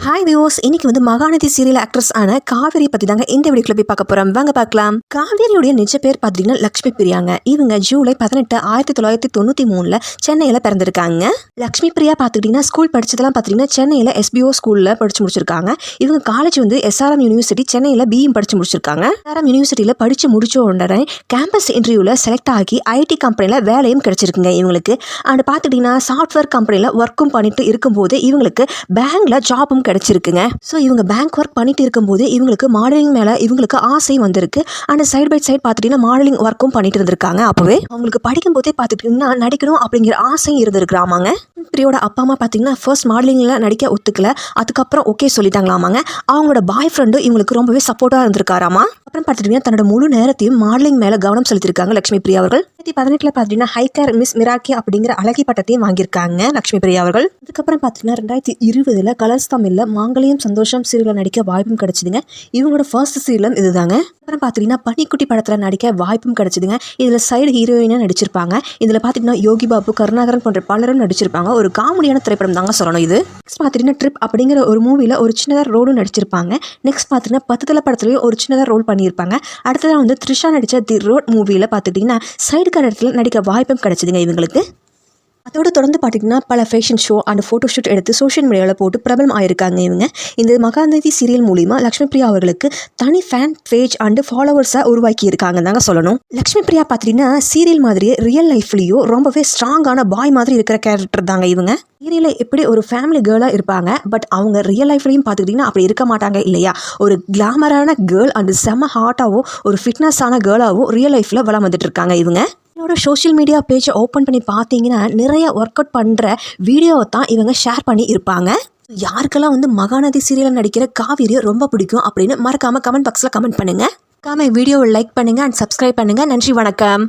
Hi views, இன்னைக்கு வந்து Mahanadi serial actress ஆன காவேரி பத்தி தாங்க இந்த வீடியோல போய் பார்க்க போறோம். வாங்க பார்க்கலாம். காவேரியுடைய நிஜ பேர் பார்த்தீங்கன்னா லட்சுமி பிரியாங்க. இவங்க ஜூலை 18, 1993 சென்னையில பிறந்திருக்காங்க. லட்சுமி பிரியா பார்த்துக்கிட்டீங்கன்னா ஸ்கூல் படிச்சதெல்லாம் பார்த்தீங்கன்னா சென்னையில SBO ஸ்கூல்ல படிச்சு முடிச்சிருக்காங்க. இவங்க காலேஜ் வந்து SRM யூனிவர்சிட்டி சென்னையில BM படிச்சு முடிச்சிருக்காங்க. SRM யூனிவர்சிட்டியில படிச்சு முடிச்ச உடனே கேம்பஸ் இன்டர்வியூல செலக்ட் ஆகி IT கம்பெனில வேலையும் கிடைச்சிருக்குங்க இவங்களுக்கு. அண்ட் பார்த்துக்கிட்டீங்கன்னா சாஃப்ட்வேர் கம்பெனில ஒர்க்கும் பண்ணிட்டு இருக்கும்போது இவங்களுக்கு பேங்க்ல ஜாபும் கிடைச்சிருக்குங்க. ஸோ இவங்க பேங்க் ஒர்க் பண்ணிட்டு இருக்கும்போது இவங்களுக்கு மாடலிங் மேலே இவங்களுக்கு ஆசை வந்திருக்கு. அண்ட் சைட் பை சைட் பார்த்துட்டிங்கன்னா மாடலிங் ஒர்க்கும் பண்ணிட்டு இருந்திருக்காங்க. அப்போவே அவங்களுக்கு படிக்கும் போதே பார்த்துட்டிங்கன்னா நடிக்கணும் அப்படிங்கிற ஆசையும் இருந்திருக்கிறாமாங்க. பிரியோட அப்பா அம்மா பார்த்தீங்கன்னா ஃபர்ஸ்ட் மாடலிங்கில் நடிக்க ஒத்துக்கல, அதுக்கப்புறம் ஓகே சொல்லிட்டாங்களாமாங்க. அவங்களோட பாய் ஃப்ரெண்டும் இவங்களுக்கு ரொம்பவே சப்போர்ட்டாக இருந்திருக்காராமா. அப்புறம் பார்த்துட்டிங்கன்னா தன்னோட முழு நேரத்தையும் மாடலிங் மேலே கவனம் செலுத்திருக்காங்க லட்சுமி பிரியா அவர்கள். 2018 பார்த்தீங்கன்னா ஹைகேர் மிஸ் மிராக்கி அப்படிங்கிற அழகி பட்டத்தையும் வாங்கியிருக்காங்க லட்சுமி பிரியா அவர்கள். அதுக்கப்புறம் பார்த்தீங்கன்னா 2020 கலர்ஸ் தமிழ்ல மாங்கல்யம் சந்தோஷம் சீரியல்ல நடிக்க வாய்ப்பும் கிடைச்சிதுங்க. இவங்களோட ஃபர்ஸ்ட் சீரியல் இதுதாங்க. அப்புறம் பார்த்தீங்கன்னா பனிக்குட்டி படத்துல நடிக்க வாய்ப்பும் கிடைச்சிதுங்க. இதுல சைடு ஹீரோயினா நடிச்சிருப்பாங்க. இதுல பார்த்தீங்கன்னா யோகி பாபு, கருணாகரன் போன்ற பலரும் நடிச்சிருப்பாங்க. ஒரு காமெடியான திரைப்படம் தாங்க சொல்லணும் இது. நெக்ஸ்ட் பார்த்தீங்கன்னா ட்ரிப் அப்படிங்கிற ஒரு மூவில ஒரு சின்னதா ரோலும் நடிச்சிருப்பாங்க. நெக்ஸ்ட் பார்த்தீங்கன்னா 10 தல படத்துலயும் ஒரு சின்னதா ரோல் பண்ணியிருப்பாங்க. அடுத்ததான் வந்து த்ரிஷா நடிச்ச தி ரோட் மூவில பார்த்துக்கிட்டிங்கன்னா சைடு கேரக்டர்ல நடிக்க வாய்ப்பும் கிடைச்சிதுங்க இவங்களுக்கு. அதோடு தொடர்ந்து பார்த்திங்கன்னா பல fashion show and photo shoot எடுத்து சோஷியல் மீடியாவில் போட்டு பிரபலம் ஆயிருக்காங்க இவங்க. இந்த மகாநதி சீரியல் மூலிமா லட்சுமி பிரியா அவர்களுக்கு தனி ஃபேன் பேஜ் அண்ட் ஃபாலோவர்ஸை உருவாக்கி இருக்காங்க தாங்க சொல்லணும். லட்சுமி பிரியா பார்த்தீங்கன்னா சீரியல் மாதிரியே ரியல் லைஃப்லேயும் ரொம்பவே ஸ்ட்ராங்கான பாய் மாதிரி இருக்கிற கேரக்டர் தாங்க இவங்க. சீரியலில் எப்படி ஒரு ஃபேமிலி கேர்ளாக இருப்பாங்க, பட் அவங்க ரியல் லைஃப்லையும் பார்த்துக்கிட்டிங்கன்னா அப்படி இருக்க மாட்டாங்க இல்லையா. ஒரு கிளாமரான கேர்ள் அண்ட் செம்ம ஹாட்டாகவும் ஒரு ஃபிட்னஸான கேர்ளாகவும் ரியல் லைஃப்பில் வளம் வந்துட்டு இருக்காங்க இவங்க. என்னோட சோஷியல் மீடியா பேஜை ஓப்பன் பண்ணி பார்த்தீங்கன்னா நிறைய ஒர்க் அவுட் பண்ணுற வீடியோவை தான் இவங்க ஷேர் பண்ணி இருப்பாங்க. யாருக்கெல்லாம் வந்து மகாநதி சீரியலில் நடிக்கிற காவேரியை ரொம்ப பிடிக்கும் அப்படின்னு மறக்காமல் கமெண்ட் பாக்ஸில் கமெண்ட் பண்ணுங்கள். வீடியோவை லைக் பண்ணுங்கள் அண்ட் சப்ஸ்கிரைப் பண்ணுங்கள். நன்றி, வணக்கம்.